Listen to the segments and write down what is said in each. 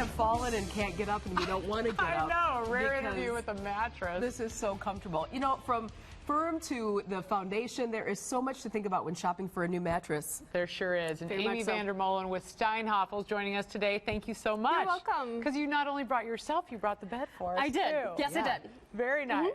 fallen and can't get up, and we don't want to get up. I know, rare interview with a mattress. This is so comfortable. You know, from firm to the foundation, there is so much to think about when shopping for a new mattress. There sure is. And Amy Vander Molen with Steinhafels joining us today. Thank you so much. You're welcome. Because you not only brought yourself, you brought the bed for us. I did. Too. Yes, I did. Very nice.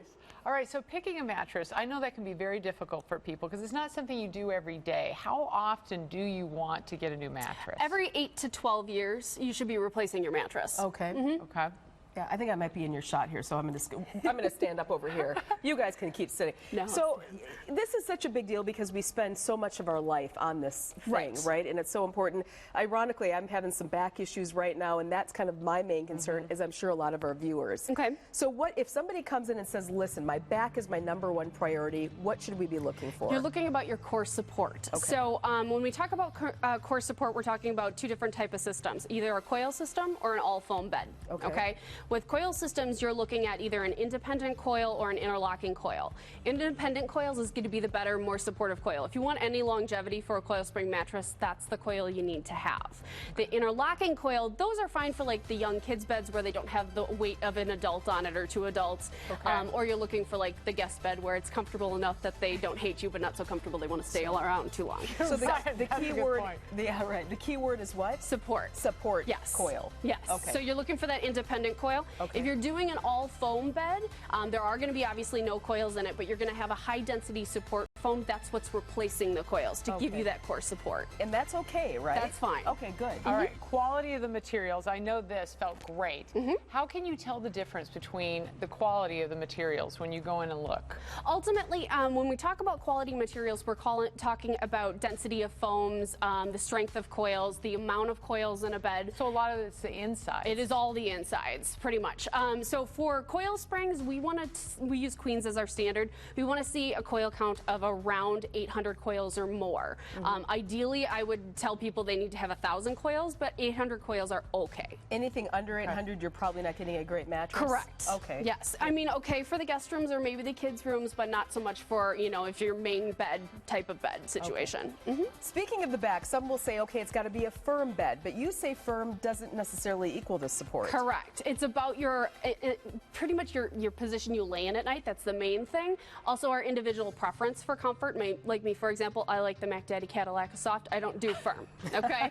All right, so picking a mattress, I know that can be very difficult for people because it's not something you do every day. How often do you want to get a new mattress? Every 8 to 12 years, you should be replacing your mattress. Okay. Okay. Yeah, I think I might be in your shot here, so I'm gonna stand up over here. You guys can keep sitting. No. So this is such a big deal because we spend so much of our life on this thing, right? And it's so important. Ironically, I'm having some back issues right now, and that's kind of my main concern, as I'm sure a lot of our viewers. Okay. So what if somebody comes in and says, listen, my back is my #1 priority, what should we be looking for? You're looking about your core support. Okay. So when we talk about core support, we're talking about 2 different types of systems, either a coil system or an all-foam bed. Okay. With coil systems, you're looking at either an independent coil or an interlocking coil. Independent coils is going to be the better, more supportive coil. If you want any longevity for a coil spring mattress, that's the coil you need to have. The interlocking coil, those are fine for like the young kids' beds where they don't have the weight of an adult on it or 2 adults. Or you're looking for like the guest bed where it's comfortable enough that they don't hate you but not so comfortable they want to stay around too long. So the key word, the key word is what? Support. Support. Yes. Coil. Yes. Okay. So you're looking for that independent coil. Okay. If you're doing an all foam bed, there are going to be obviously no coils in it, but you're going to have a high density support foam. That's what's replacing the coils to give you that core support. And that's okay, right? That's fine. Okay, good. All right, quality of the materials. I know this felt great. How can you tell the difference between the quality of the materials when you go in and look? Ultimately, when we talk about quality materials, we're talking about density of foams, the strength of coils, the amount of coils in a bed. So a lot of it's the inside. It is all the insides, pretty much. So for coil springs, we use queens as our standard. We want to see a coil count of around 800 coils or more. Ideally, I would tell people they need to have 1,000 coils, but 800 coils are okay. Anything under 800, you're probably not getting a great mattress? Correct. Okay. Yes. I mean, okay for the guest rooms or maybe the kids' rooms, but not so much for, you know, if your main bed type of bed situation. Speaking of the back, some will say, okay, it's got to be a firm bed, but you say firm doesn't necessarily equal the support. Correct. It's about your, pretty much your position you lay in at night. That's the main thing. Also, our individual preference for comfort. Like me, for example, I like the Mac Daddy Cadillac Soft. I don't do firm. Okay.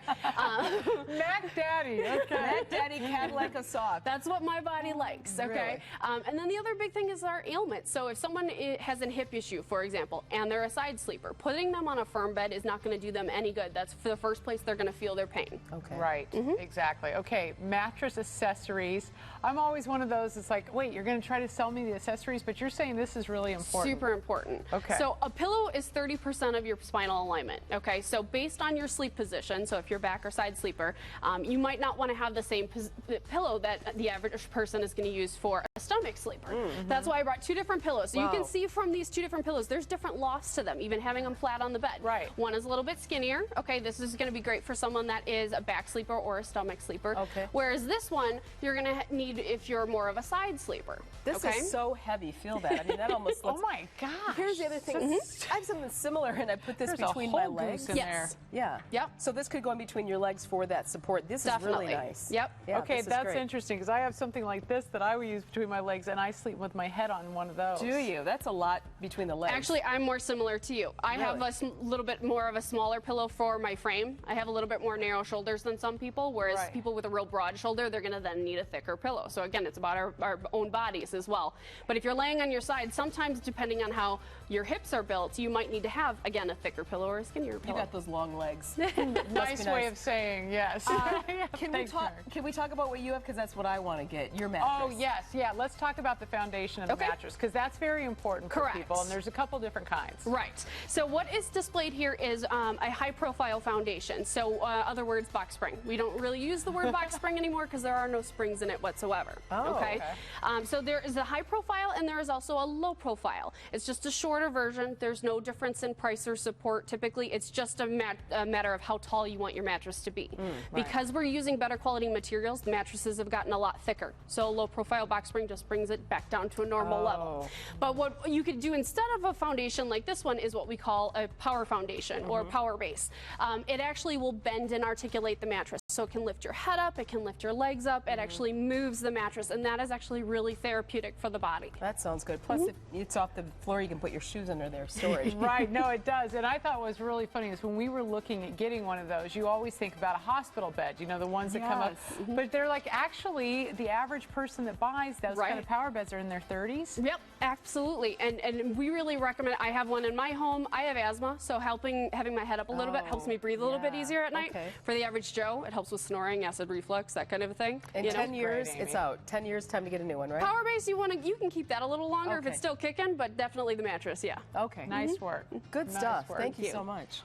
Mac Daddy. Okay. Mac Daddy Cadillac Soft. That's what my body likes. Okay. Really? And then the other big thing is our ailment. So if someone has a hip issue, for example, and they're a side sleeper, putting them on a firm bed is not going to do them any good. That's for the first place they're going to feel their pain. Okay. Right. Exactly. Okay. Mattress accessories. I'm always one of those. It's like, wait, you're going to try to sell me the accessories, but you're saying this is really important. Super important. Okay. So a pillow is 30% of your spinal alignment. Okay. So based on your sleep position, so if you're back or side sleeper, you might not want to have the same pillow that the average person is going to use for a stomach sleeper. That's why I brought 2 different pillows. So you can see from these 2 different pillows, there's different lofts to them, even having them flat on the bed. Right. One is a little bit skinnier. Okay. This is going to be great for someone that is a back sleeper or a stomach sleeper. Okay. Whereas this one, you're going to need if you're more of a side sleeper. This is so heavy. Feel that. I mean, that almost looks... Oh my gosh. Here's the other thing. I have something similar, and I put this between my legs. Yes. Yeah. Yep. So this could go in between your legs for that support. This is really nice. Yep. Yeah, okay, this is that's great. interesting because I have something like this that I would use between my legs, and I sleep with my head on one of those. Do you? That's a lot between the legs. Actually, I'm more similar to you. I have a little bit more of a smaller pillow for my frame. I have a little bit more narrow shoulders than some people, whereas people with a real broad shoulder, they're going to then need a thicker pillow. So again, it's about our own bodies as well. But if you're laying on your side, sometimes depending on how your hips are built, you might need to have, again, a thicker pillow or a skinnier pillow. You got those long legs. Nice way of saying yes. Can we talk about what you have? Because that's what I want to get, your mattress. Oh, yes. Yeah, let's talk about the foundation of the mattress because that's very important for people, and there's a couple different kinds. Right. So what is displayed here is a high-profile foundation. So, other words, box spring. We don't really use the word box spring anymore because there are no springs in it whatsoever. Okay. So there is a high profile and there is also a low profile. It's just a shorter version. There's no difference in price or support. Typically, it's just a matter of how tall you want your mattress to be. Because we're using better quality materials, the mattresses have gotten a lot thicker. So a low profile box spring just brings it back down to a normal level. But what you could do instead of a foundation like this one is what we call a power foundation or power base. It actually will bend and articulate the mattress. So it can lift your head up, it can lift your legs up, it actually moves the mattress, and that is actually really therapeutic for the body. That sounds good. Plus, if it's off the floor, you can put your shoes under there, storage. Right, no, it does. And I thought what was really funny is when we were looking at getting one of those, you always think about a hospital bed, you know, the ones that come up. But they're like, actually, the average person that buys those kind of power beds are in their 30s. Yep, absolutely. And we really recommend, I have one in my home. I have asthma, so having my head up a little bit helps me breathe a little bit easier at night. For the average Joe, it helps with snoring, acid reflux, that kind of a thing. In 10 years, it's out. 10 years, time to get a new one, right? Power base, you can keep that a little longer if it's still kicking, but definitely the mattress, yeah. Okay. Nice work. Good stuff. Thank you so much.